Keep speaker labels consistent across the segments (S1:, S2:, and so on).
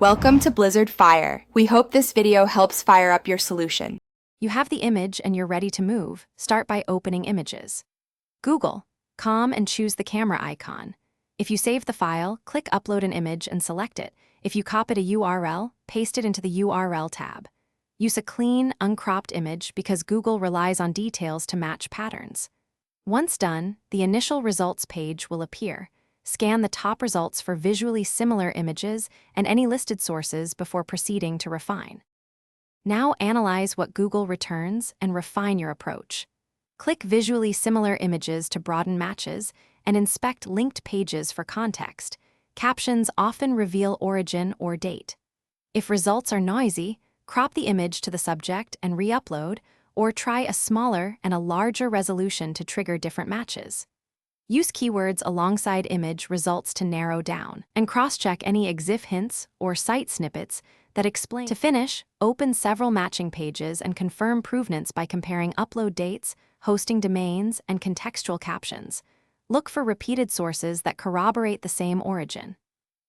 S1: Welcome to Blizzard Fire. We hope this video helps fire up your solution.
S2: You have the image and you're ready to move. Start by opening Images. Google, and choose the camera icon. If you save the file, click Upload an image and select it. If you copied a URL, paste it into the URL tab. Use a clean, uncropped image because Google relies on details to match patterns. Once done, the initial results page will appear. Scan the top results for visually similar images and any listed sources before proceeding to refine. Now analyze what Google returns and refine your approach. Click Visually Similar Images to broaden matches and inspect linked pages for context. Captions often reveal origin or date. If results are noisy, crop the image to the subject and re-upload, or try a smaller and a larger resolution to trigger different matches. Use keywords alongside image results to narrow down, and cross-check any EXIF hints or site snippets that explain. To finish, open several matching pages and confirm provenance by comparing upload dates, hosting domains, and contextual captions. Look for repeated sources that corroborate the same origin.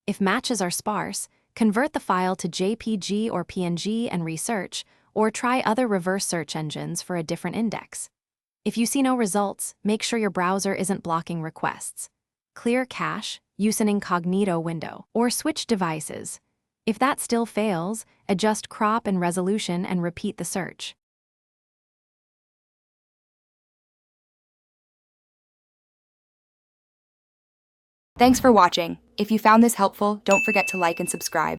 S2: If matches are sparse, convert the file to JPG or PNG and research, or try other reverse search engines for a different index. If you see no results, make sure your browser isn't blocking requests. Clear cache, use an incognito window, or switch devices. If that still fails, adjust crop and resolution and repeat the search.
S1: Thanks for watching. If you found this helpful, don't forget to like and subscribe.